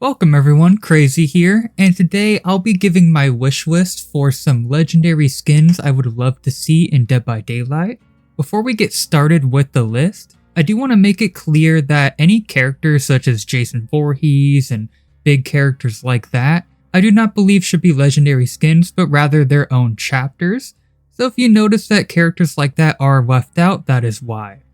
Welcome everyone, Crazy here, and today I'll be giving my wish list for some legendary skins I would love to see in Dead by Daylight. Before we get started with the list, I do want to make it clear that any characters such as Jason Voorhees and big characters like that, I do not believe should be legendary skins, but rather their own chapters. So if you notice that characters like that are left out, that is why.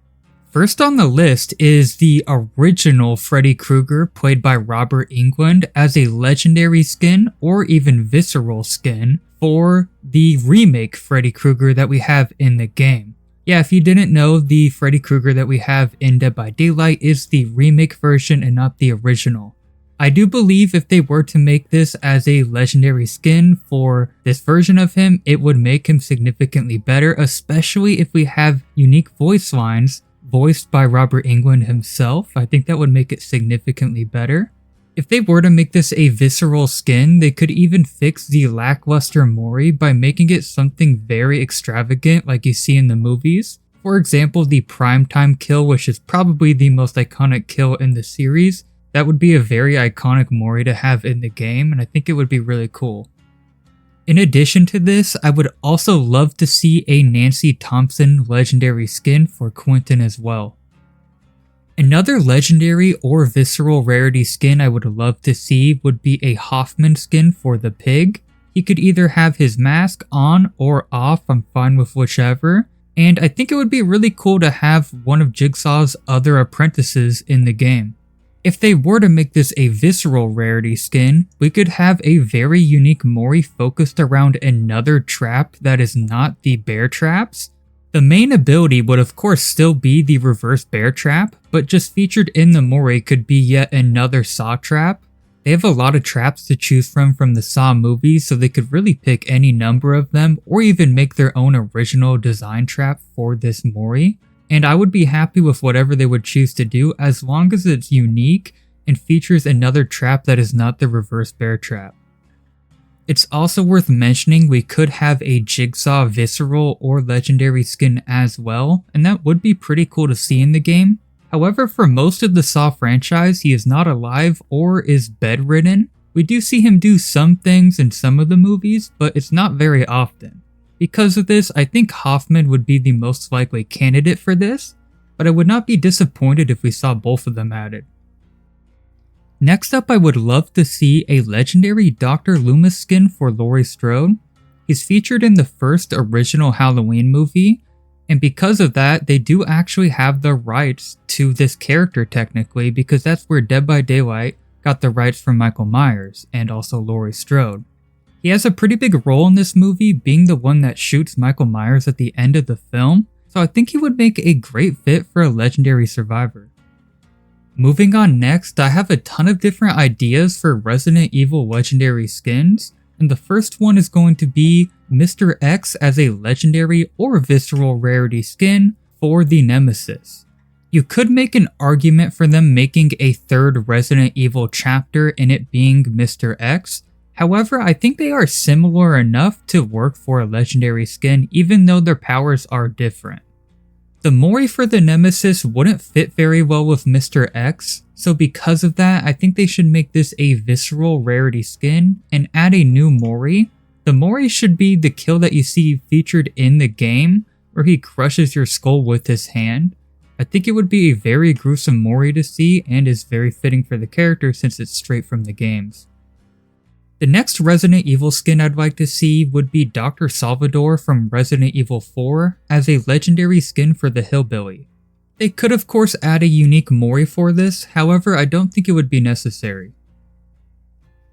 First on the list is the original Freddy Krueger played by Robert Englund as a legendary skin or even visceral skin for the remake Freddy Krueger that we have in the game. Yeah, if you didn't know, the Freddy Krueger that we have in Dead by Daylight is the remake version and not the original. I do believe if they were to make this as a legendary skin for this version of him, it would make him significantly better, especially if we have unique voice lines voiced by Robert Englund himself. I think that would make it significantly better. If they were to make this a visceral skin, they could even fix the lackluster Mori by making it something very extravagant like you see in the movies. For example, the primetime kill, which is probably the most iconic kill in the series. That would be a very iconic Mori to have in the game, and I think it would be really cool. In addition to this, I would also love to see a Nancy Thompson legendary skin for Quentin as well. Another legendary or visceral rarity skin I would love to see would be a Hoffman skin for the pig. He could either have his mask on or off, I'm fine with whichever, and I think it would be really cool to have one of Jigsaw's other apprentices in the game. If they were to make this a visceral rarity skin, we could have a very unique Mori focused around another trap that is not the bear traps. The main ability would of course still be the reverse bear trap, but just featured in the Mori could be yet another Saw trap. They have a lot of traps to choose from the Saw movies, so they could really pick any number of them or even make their own original design trap for this Mori. And I would be happy with whatever they would choose to do as long as it's unique and features another trap that is not the reverse bear trap. It's also worth mentioning we could have a Jigsaw visceral or legendary skin as well, and that would be pretty cool to see in the game. However, for most of the Saw franchise, he is not alive or is bedridden. We do see him do some things in some of the movies, but it's not very often. Because of this, I think Hoffman would be the most likely candidate for this, but I would not be disappointed if we saw both of them added. Next up, I would love to see a legendary Dr. Loomis skin for Laurie Strode. He's featured in the first original Halloween movie, and because of that, they do actually have the rights to this character technically, because that's where Dead by Daylight got the rights from Michael Myers and also Laurie Strode. He has a pretty big role in this movie, being the one that shoots Michael Myers at the end of the film, so I think he would make a great fit for a legendary survivor. Moving on next, I have a ton of different ideas for Resident Evil legendary skins, and the first one is going to be Mr. X as a legendary or visceral rarity skin for the Nemesis. You could make an argument for them making a third Resident Evil chapter and it being Mr. X. However, I think they are similar enough to work for a legendary skin even though their powers are different. The Mori for the Nemesis wouldn't fit very well with Mr. X, so because of that, I think they should make this a visceral rarity skin and add a new Mori. The Mori should be the kill that you see featured in the game, where he crushes your skull with his hand. I think it would be a very gruesome Mori to see and is very fitting for the character since it's straight from the games. The next Resident Evil skin I'd like to see would be Dr. Salvador from Resident Evil 4 as a legendary skin for the Hillbilly. They could of course add a unique Mori for this, however I don't think it would be necessary.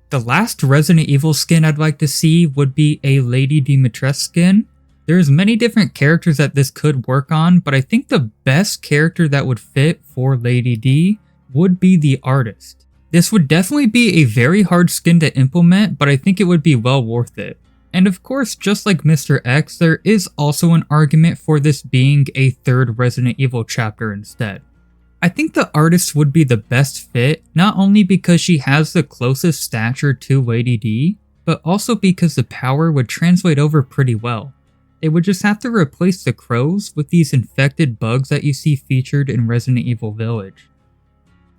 The last Resident Evil skin I'd like to see would be a Lady Dimitrescu skin. There's many different characters that this could work on, but I think the best character that would fit for Lady D would be the Artist. This would definitely be a very hard skin to implement, but I think it would be well worth it. And of course, just like Mr. X, there is also an argument for this being a third Resident Evil chapter instead. I think the Artist would be the best fit, not only because she has the closest stature to Lady D, but also because the power would translate over pretty well. They would just have to replace the crows with these infected bugs that you see featured in Resident Evil Village.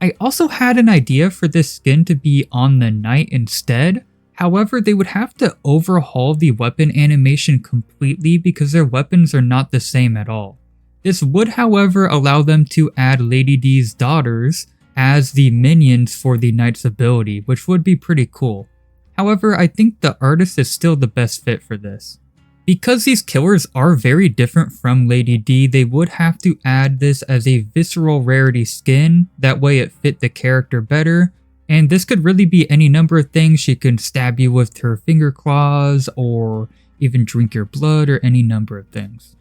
I also had an idea for this skin to be on the knight instead. However, they would have to overhaul the weapon animation completely because their weapons are not the same at all. This would, however, allow them to add Lady D's daughters as the minions for the knight's ability, which would be pretty cool. However, I think the artist is still the best fit for this. Because these killers are very different from Lady D, they would have to add this as a visceral rarity skin, that way it fit the character better, and this could really be any number of things. She can stab you with her finger claws, or even drink your blood, or any number of things.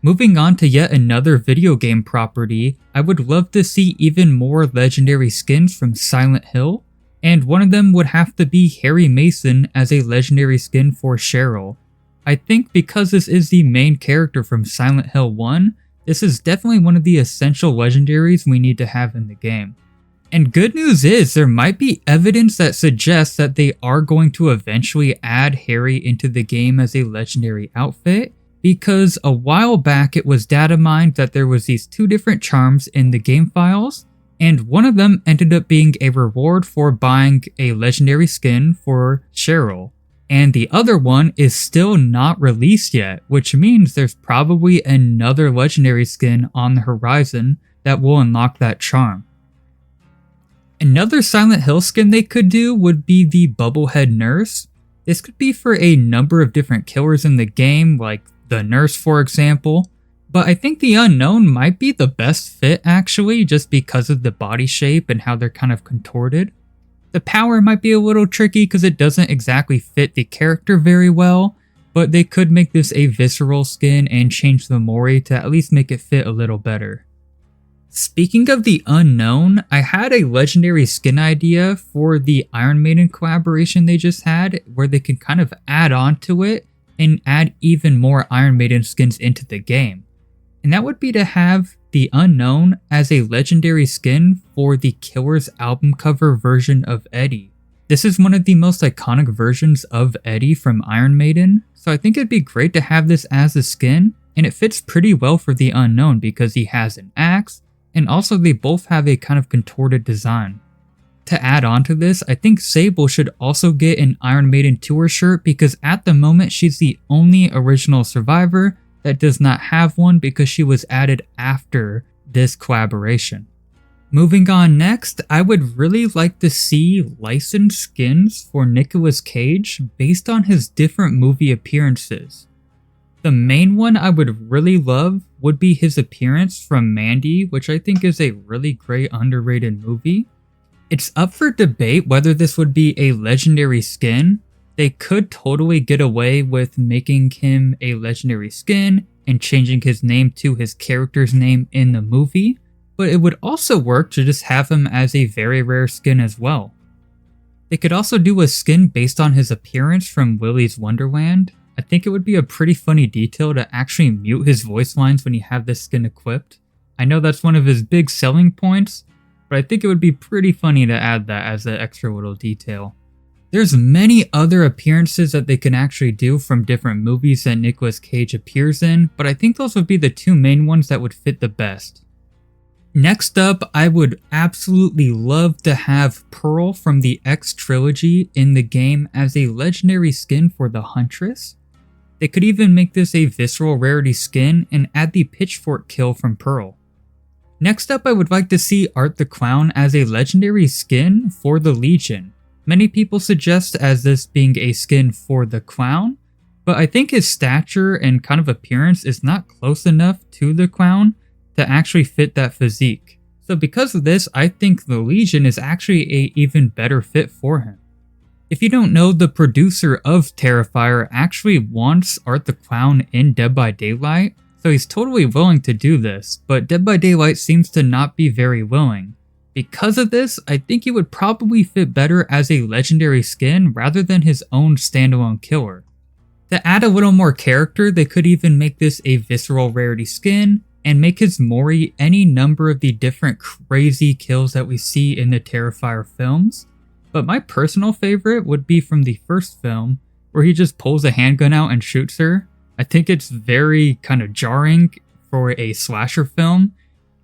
Moving on to yet another video game property, I would love to see even more legendary skins from Silent Hill, and one of them would have to be Harry Mason as a legendary skin for Cheryl. I think because this is the main character from Silent Hill 1, this is definitely one of the essential legendaries we need to have in the game. And good news is, there might be evidence that suggests that they are going to eventually add Harry into the game as a legendary outfit, because a while back it was data mined that there was these two different charms in the game files, and one of them ended up being a reward for buying a legendary skin for Cheryl. And the other one is still not released yet, which means there's probably another legendary skin on the horizon that will unlock that charm. Another Silent Hill skin they could do would be the Bubblehead Nurse. This could be for a number of different killers in the game, like the nurse for example, but I think the Unknown might be the best fit actually, just because of the body shape and how they're kind of contorted. The power might be a little tricky because it doesn't exactly fit the character very well, but they could make this a visceral skin and change the Mori to at least make it fit a little better. Speaking of the Unknown, I had a legendary skin idea for the Iron Maiden collaboration they just had, where they can kind of add on to it and add even more Iron Maiden skins into the game. And that would be to have the Unknown as a legendary skin for the Killer's album cover version of Eddie. This is one of the most iconic versions of Eddie from Iron Maiden, so I think it'd be great to have this as a skin, and it fits pretty well for the Unknown because he has an axe, and also they both have a kind of contorted design. To add on to this, I think Sable should also get an Iron Maiden tour shirt because at the moment she's the only original survivor that does not have one because she was added after this collaboration. Moving on next, I would really like to see licensed skins for Nicolas Cage based on his different movie appearances. The main one I would really love would be his appearance from Mandy, which I think is a really great underrated movie. It's up for debate whether this would be a legendary skin. They could totally get away with making him a legendary skin and changing his name to his character's name in the movie, but it would also work to just have him as a very rare skin as well. They could also do a skin based on his appearance from Willy's Wonderland. I think it would be a pretty funny detail to actually mute his voice lines when you have this skin equipped. I know that's one of his big selling points, but I think it would be pretty funny to add that as an extra little detail. There's many other appearances that they can actually do from different movies that Nicolas Cage appears in, but I think those would be the two main ones that would fit the best. Next up, I would absolutely love to have Pearl from the X trilogy in the game as a legendary skin for the Huntress. They could even make this a visceral rarity skin and add the pitchfork kill from Pearl. Next up, I would like to see Art the Clown as a legendary skin for the Legion. Many people suggest as this being a skin for the Clown, but I think his stature and kind of appearance is not close enough to the Clown to actually fit that physique. So because of this, I think the Legion is actually a even better fit for him. If you don't know, the producer of Terrifier actually wants Art the Clown in Dead by Daylight, so he's totally willing to do this, but Dead by Daylight seems to not be very willing. Because of this, I think he would probably fit better as a legendary skin rather than his own standalone killer. To add a little more character, they could even make this a visceral rarity skin and make his Mori any number of the different crazy kills that we see in the Terrifier films. But my personal favorite would be from the first film, where he just pulls a handgun out and shoots her. I think it's very kind of jarring for a slasher film,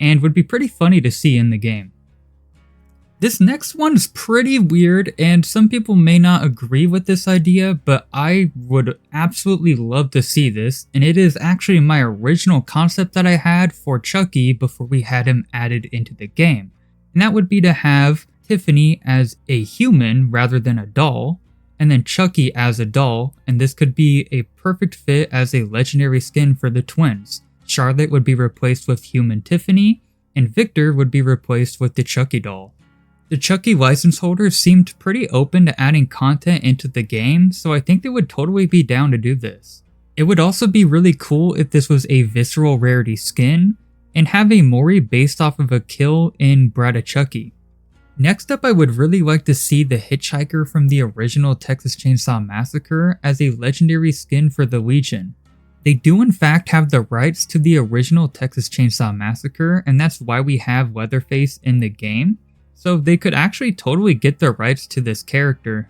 and would be pretty funny to see in the game. This next one is pretty weird, and some people may not agree with this idea, but I would absolutely love to see this, and it is actually my original concept that I had for Chucky before we had him added into the game. And that would be to have Tiffany as a human rather than a doll, and then Chucky as a doll, and this could be a perfect fit as a legendary skin for the twins. Charlotte would be replaced with human Tiffany, and Victor would be replaced with the Chucky doll. The Chucky license holders seemed pretty open to adding content into the game, so I think they would totally be down to do this. It would also be really cool if this was a visceral rarity skin, and have a Mori based off of a kill in Bride of Chucky. Next up, I would really like to see the hitchhiker from the original Texas Chainsaw Massacre as a legendary skin for the Legion. They do in fact have the rights to the original Texas Chainsaw Massacre, and that's why we have Leatherface in the game. So they could actually totally get the rights to this character.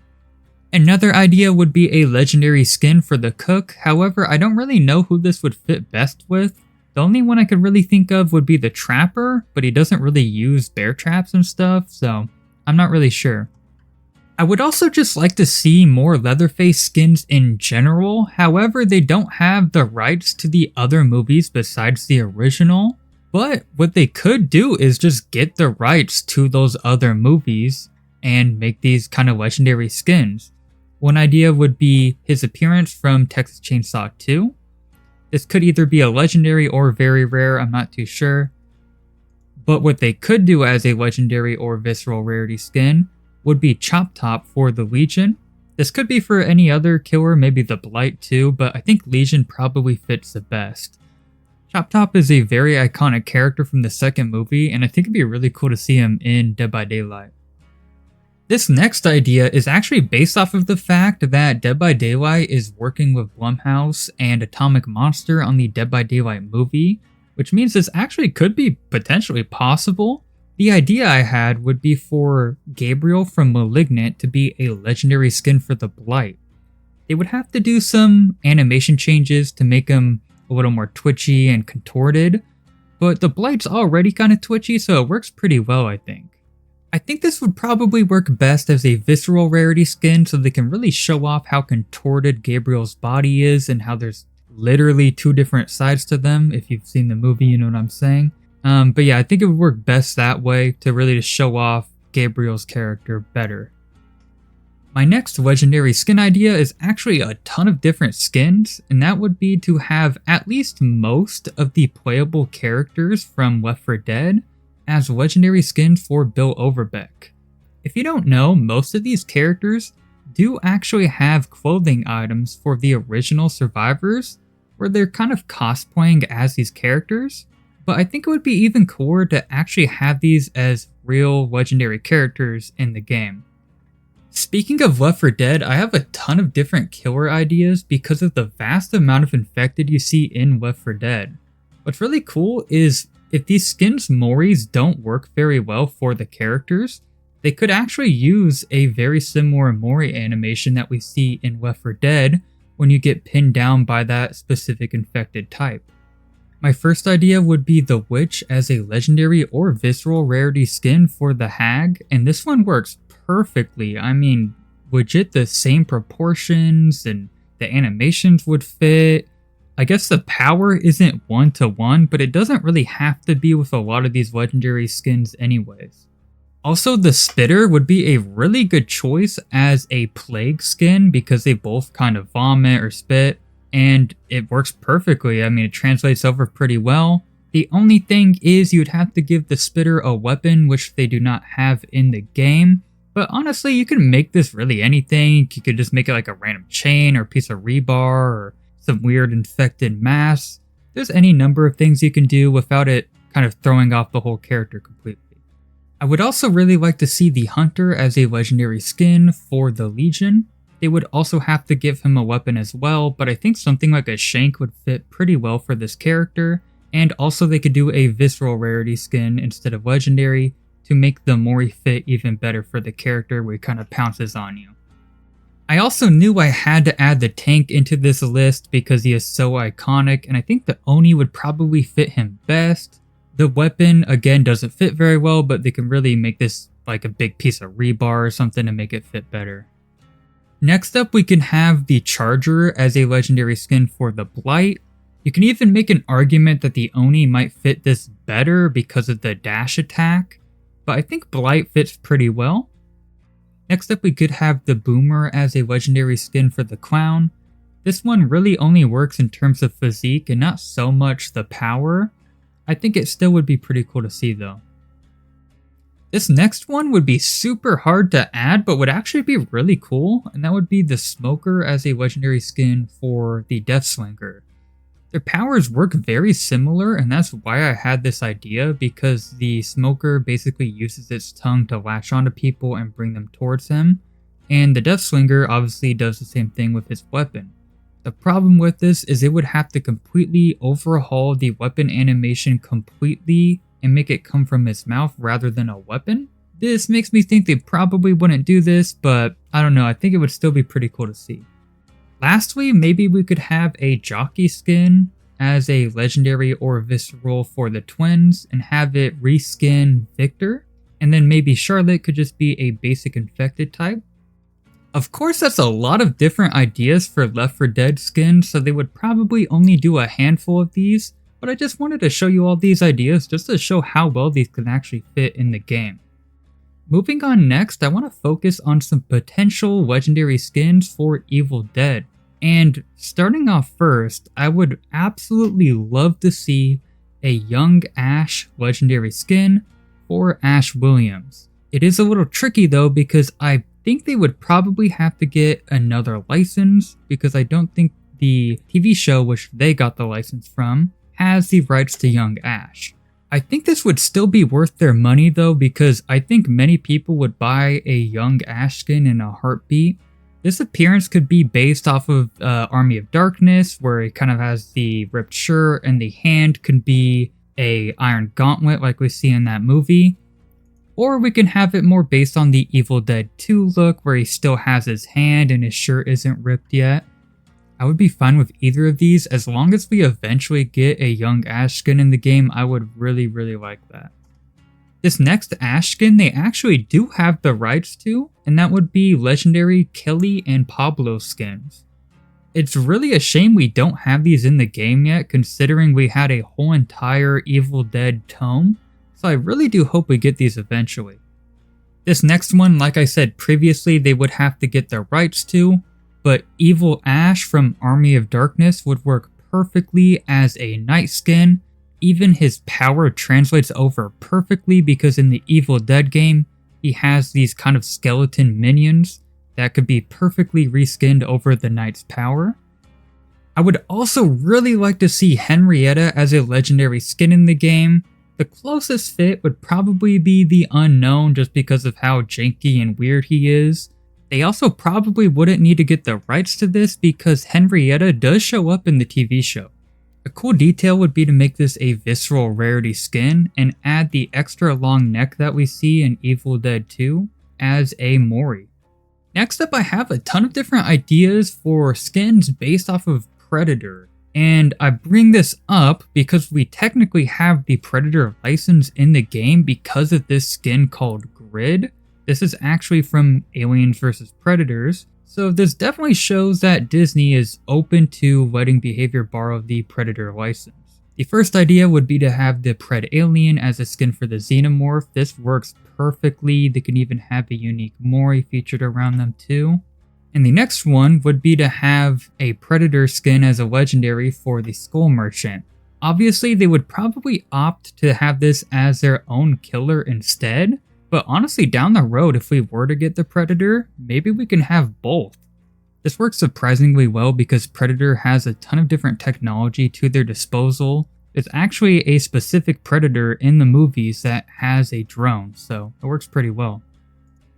Another idea would be a legendary skin for the cook, however I don't really know who this would fit best with. The only one I could really think of would be the trapper, but he doesn't really use bear traps and stuff, so I'm not really sure. I would also just like to see more Leatherface skins in general, however they don't have the rights to the other movies besides the original. But what they could do is just get the rights to those other movies and make these kind of legendary skins. One idea would be his appearance from Texas Chainsaw 2. This could either be a legendary or very rare, I'm not too sure. But what they could do as a legendary or visceral rarity skin would be Chop Top for the Legion. This could be for any other killer, maybe the Blight too, but I think Legion probably fits the best. Chop Top is a very iconic character from the second movie, and I think it'd be really cool to see him in Dead by Daylight. This next idea is actually based off of the fact that Dead by Daylight is working with Blumhouse and Atomic Monster on the Dead by Daylight movie, which means this actually could be potentially possible. The idea I had would be for Gabriel from Malignant to be a legendary skin for the Blight. They would have to do some animation changes to make him a little more twitchy and contorted, but the Blight's already kind of twitchy, so it works pretty well, I think. I think this would probably work best as a visceral rarity skin so they can really show off how contorted Gabriel's body is and how there's literally two different sides to them. If you've seen the movie, you know what I'm saying. But yeah, I think it would work best that way to really just show off Gabriel's character better. My next legendary skin idea is actually a ton of different skins, and that would be to have at least most of the playable characters from Left 4 Dead as legendary skins for Bill Overbeck. If you don't know, most of these characters do actually have clothing items for the original survivors, where they're kind of cosplaying as these characters, but I think it would be even cooler to actually have these as real legendary characters in the game. Speaking of Left 4 Dead, I have a ton of different killer ideas because of the vast amount of infected you see in Left 4 Dead. What's really cool is if these skins Moris don't work very well for the characters, they could actually use a very similar Mori animation that we see in Left 4 Dead when you get pinned down by that specific infected type. My first idea would be the Witch as a legendary or visceral rarity skin for the Hag, and this one works perfectly. I mean, legit the same proportions and the animations would fit. I guess the power isn't 1-to-1, but it doesn't really have to be with a lot of these legendary skins anyways. Also, the Spitter would be a really good choice as a plague skin because they both kind of vomit or spit, and it works perfectly. I mean, it translates over pretty well. The only thing is you'd have to give the Spitter a weapon, which they do not have in the game. But honestly, you can make this really anything. You could just make it like a random chain or piece of rebar or some weird infected mass. There's any number of things you can do without it kind of throwing off the whole character completely. I would also really like to see the Hunter as a legendary skin for the Legion. They would also have to give him a weapon as well, but I think something like a shank would fit pretty well for this character. And also they could do a visceral rarity skin instead of legendary to make the Mori fit even better for the character where he kind of pounces on you. I also knew I had to add the tank into this list because he is so iconic, and I think the Oni would probably fit him best. The weapon, again, doesn't fit very well, but they can really make this like a big piece of rebar or something to make it fit better. Next up, we can have the Charger as a legendary skin for the Blight. You can even make an argument that the Oni might fit this better because of the dash attack, but I think Blight fits pretty well. Next up, we could have the Boomer as a legendary skin for the Clown. This one really only works in terms of physique and not so much the power. I think it still would be pretty cool to see though. This next one would be super hard to add, but would actually be really cool, and that would be the Smoker as a legendary skin for the Deathslinger. Their powers work very similar, and that's why I had this idea, because the Smoker basically uses its tongue to latch onto people and bring them towards him, and the Deathslinger obviously does the same thing with his weapon. The problem with this is it would have to completely overhaul the weapon animation completely and make it come from his mouth rather than a weapon. This makes me think they probably wouldn't do this, but I don't know, I think it would still be pretty cool to see. Lastly, maybe we could have a Jockey skin as a legendary or visceral for the twins and have it reskin Victor, and then maybe Charlotte could just be a basic infected type. Of course, that's a lot of different ideas for Left 4 Dead skins, so they would probably only do a handful of these, but I just wanted to show you all these ideas just to show how well these can actually fit in the game. Moving on next, I want to focus on some potential legendary skins for Evil Dead. And starting off first, I would absolutely love to see a young Ash legendary skin for Ash Williams. It is a little tricky though, because I think they would probably have to get another license, because I don't think the TV show, which they got the license from, has the rights to young Ash. I think this would still be worth their money though, because I think many people would buy a young Ash skin in a heartbeat. This appearance could be based off of Army of Darkness, where it kind of has the ripped shirt, and the hand could be a iron gauntlet like we see in that movie. Or we can have it more based on the Evil Dead 2 look, where he still has his hand and his shirt isn't ripped yet. I would be fine with either of these. As long as we eventually get a young Ash skin in the game, I would really like that. This next Ash skin they actually do have the rights to, and that would be legendary Kelly and Pablo skins. It's really a shame we don't have these in the game yet, considering we had a whole entire Evil Dead tome, so I really do hope we get these eventually. This next one, like I said previously, they would have to get the rights to, but Evil Ash from Army of Darkness would work perfectly as a night skin. Even his power translates over perfectly, because in the Evil Dead game, he has these kind of skeleton minions that could be perfectly reskinned over the knight's power. I would also really like to see Henrietta as a legendary skin in the game. The closest fit would probably be the Unknown, just because of how janky and weird he is. They also probably wouldn't need to get the rights to this, because Henrietta does show up in the TV show. A cool detail would be to make this a visceral rarity skin and add the extra long neck that we see in Evil Dead 2 as a Mori. Next up, I have a ton of different ideas for skins based off of Predator. And I bring this up because we technically have the Predator license in the game because of this skin called Grid. This is actually from Aliens vs. Predators, so this definitely shows that Disney is open to letting Behavior borrow the Predator license. The first idea would be to have the Pred Alien as a skin for the Xenomorph. This works perfectly. They can even have a unique Mori featured around them too. And the next one would be to have a Predator skin as a legendary for the Skull Merchant. Obviously, they would probably opt to have this as their own killer instead, but honestly, down the road, if we were to get the Predator, maybe we can have both. This works surprisingly well because Predator has a ton of different technology to their disposal. There's actually a specific Predator in the movies that has a drone, so it works pretty well.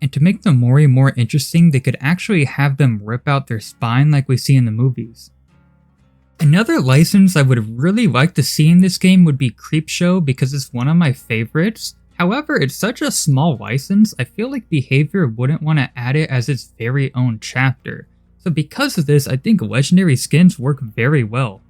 And to make the Mori more interesting, they could actually have them rip out their spine like we see in the movies. Another license I would really like to see in this game would be Creepshow, because it's one of my favorites. However, it's such a small license, I feel like Behavior wouldn't want to add it as its very own chapter. So because of this, I think legendary skins work very well.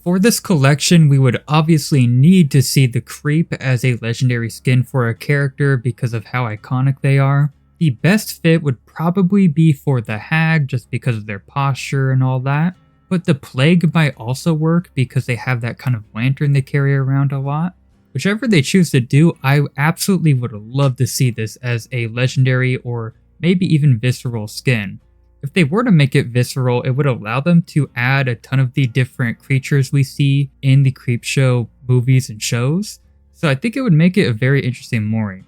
For this collection, we would obviously need to see the Creep as a legendary skin for a character because of how iconic they are. The best fit would probably be for the Hag just because of their posture and all that, but the Plague might also work because they have that kind of lantern they carry around a lot. Whichever they choose to do, I absolutely would love to see this as a legendary or maybe even visceral skin. If they were to make it visceral, it would allow them to add a ton of the different creatures we see in the Creepshow movies and shows, so I think it would make it a very interesting Mori.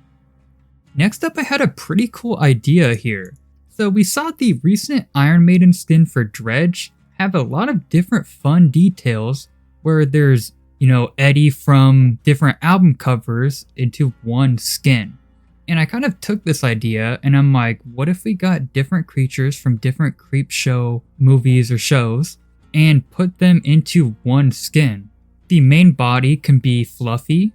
Next up, I had a pretty cool idea here. So we saw the recent Iron Maiden skin for Dredge have a lot of different fun details where there's, Eddie from different album covers into one skin. And I kind of took this idea and I'm like, what if we got different creatures from different Creepshow movies or shows and put them into one skin? The main body can be Fluffy.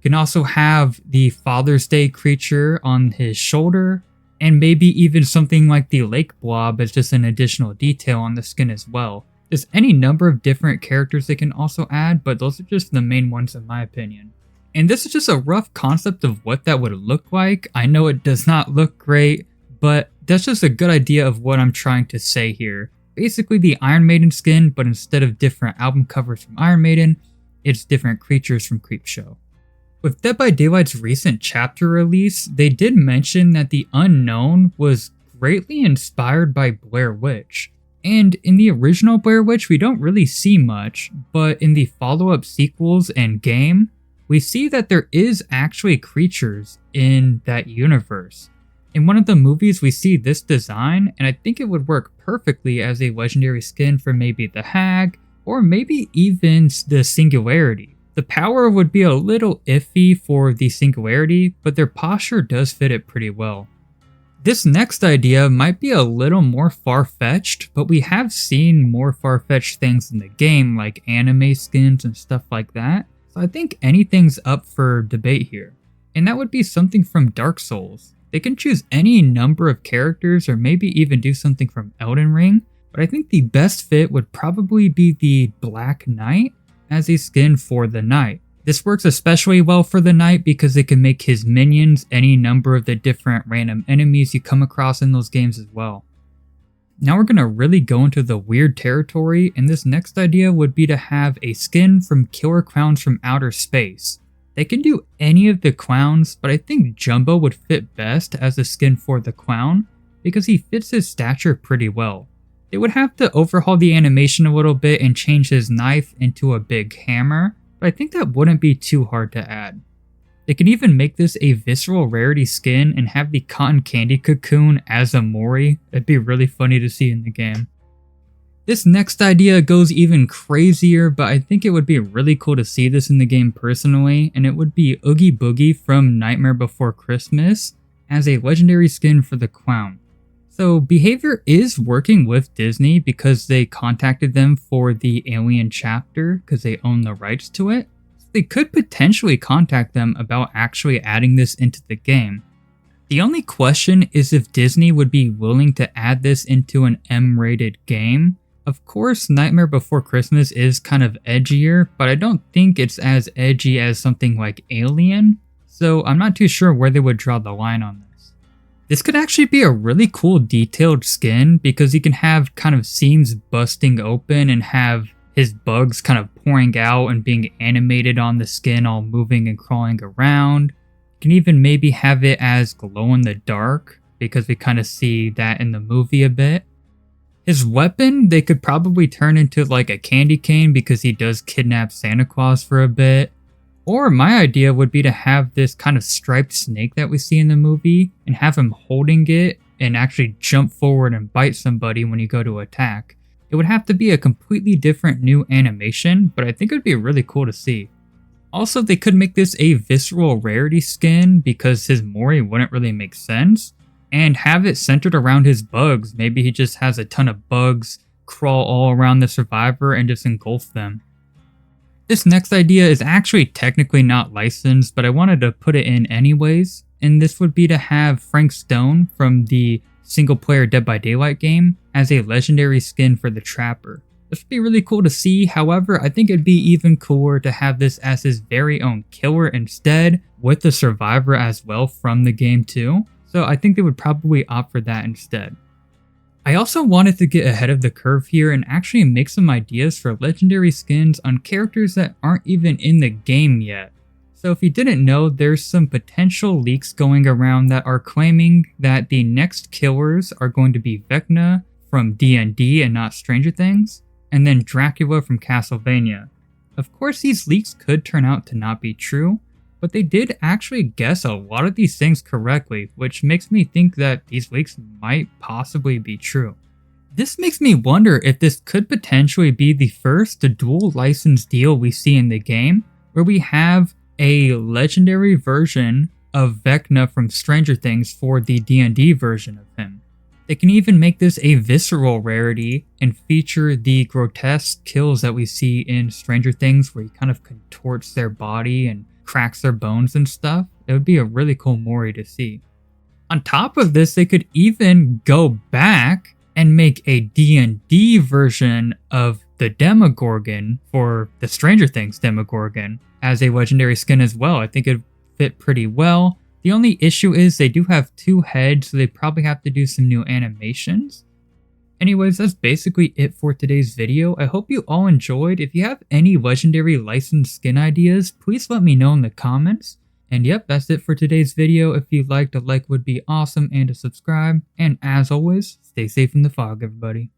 You can also have the Father's Day creature on his shoulder, and maybe even something like the Lake Blob as just an additional detail on the skin as well. There's any number of different characters they can also add, but those are just the main ones in my opinion. And this is just a rough concept of what that would look like. I know it does not look great, but that's just a good idea of what I'm trying to say here. Basically the Iron Maiden skin, but instead of different album covers from Iron Maiden, it's different creatures from Creepshow. With Dead by Daylight's recent chapter release, they did mention that the Unknown was greatly inspired by Blair Witch. And in the original Blair Witch, we don't really see much, but in the follow-up sequels and game, we see that there is actually creatures in that universe. In one of the movies, we see this design, and I think it would work perfectly as a legendary skin for maybe the Hag, or maybe even the Singularity. The power would be a little iffy for the Singularity, but their posture does fit it pretty well. This next idea might be a little more far-fetched, but we have seen more far-fetched things in the game, like anime skins and stuff like that. So I think anything's up for debate here. And that would be something from Dark Souls. They can choose any number of characters or maybe even do something from Elden Ring, but I think the best fit would probably be the Black Knight as a skin for the Knight. This works especially well for the Knight because it can make his minions any number of the different random enemies you come across in those games as well. Now we're going to really go into the weird territory, and this next idea would be to have a skin from Killer Klowns from Outer Space. They can do any of the clowns, but I think Jumbo would fit best as a skin for the clown because he fits his stature pretty well. They would have to overhaul the animation a little bit and change his knife into a big hammer, but I think that wouldn't be too hard to add. They could even make this a visceral rarity skin and have the cotton candy cocoon as a Mori. It'd be really funny to see in the game. This next idea goes even crazier, but I think it would be really cool to see this in the game personally, and it would be Oogie Boogie from Nightmare Before Christmas as a legendary skin for the clown. So Behavior is working with Disney because they contacted them for the Alien chapter because they own the rights to it. So they could potentially contact them about actually adding this into the game. The only question is if Disney would be willing to add this into an M-rated game. Of course, Nightmare Before Christmas is kind of edgier, but I don't think it's as edgy as something like Alien, so I'm not too sure where they would draw the line on this. This could actually be a really cool detailed skin because you can have kind of seams busting open and have his bugs kind of pouring out and being animated on the skin all moving and crawling around. You can even maybe have it as glow in the dark because we kind of see that in the movie a bit. His weapon, they could probably turn into like a candy cane because he does kidnap Santa Claus for a bit. Or my idea would be to have this kind of striped snake that we see in the movie and have him holding it and actually jump forward and bite somebody when you go to attack. It would have to be a completely different new animation, but I think it would be really cool to see. Also, they could make this a visceral rarity skin because his Mori wouldn't really make sense, and have it centered around his bugs. Maybe he just has a ton of bugs crawl all around the survivor and just engulf them. This next idea is actually technically not licensed, but I wanted to put it in anyways, and this would be to have Frank Stone from the single-player Dead by Daylight game as a legendary skin for the Trapper. This would be really cool to see. However, I think it'd be even cooler to have this as his very own killer instead, with the survivor as well from the game too. So I think they would probably opt for that instead. I also wanted to get ahead of the curve here and actually make some ideas for legendary skins on characters that aren't even in the game yet. So if you didn't know, there's some potential leaks going around that are claiming that the next killers are going to be Vecna from D&D and not Stranger Things, and then Dracula from Castlevania. Of course, these leaks could turn out to not be true, but they did actually guess a lot of these things correctly, which makes me think that these leaks might possibly be true. This makes me wonder if this could potentially be the first dual license deal we see in the game, where we have a legendary version of Vecna from Stranger Things for the D&D version of him. They can even make this a visceral rarity and feature the grotesque kills that we see in Stranger Things, where he kind of contorts their body and cracks their bones and stuff. It would be a really cool Mori to see. On top of this, they could even go back and make a D&D version of the Demogorgon for the Stranger Things Demogorgon as a legendary skin as well. I think it'd fit pretty well. The only issue is they do have 2 heads, so they probably have to do some new animations. Anyways, that's basically it for today's video. I hope you all enjoyed. If you have any legendary licensed skin ideas, please let me know in the comments. And yep, that's it for today's video. If you liked, a like would be awesome, and a subscribe. And as always, stay safe in the fog, everybody.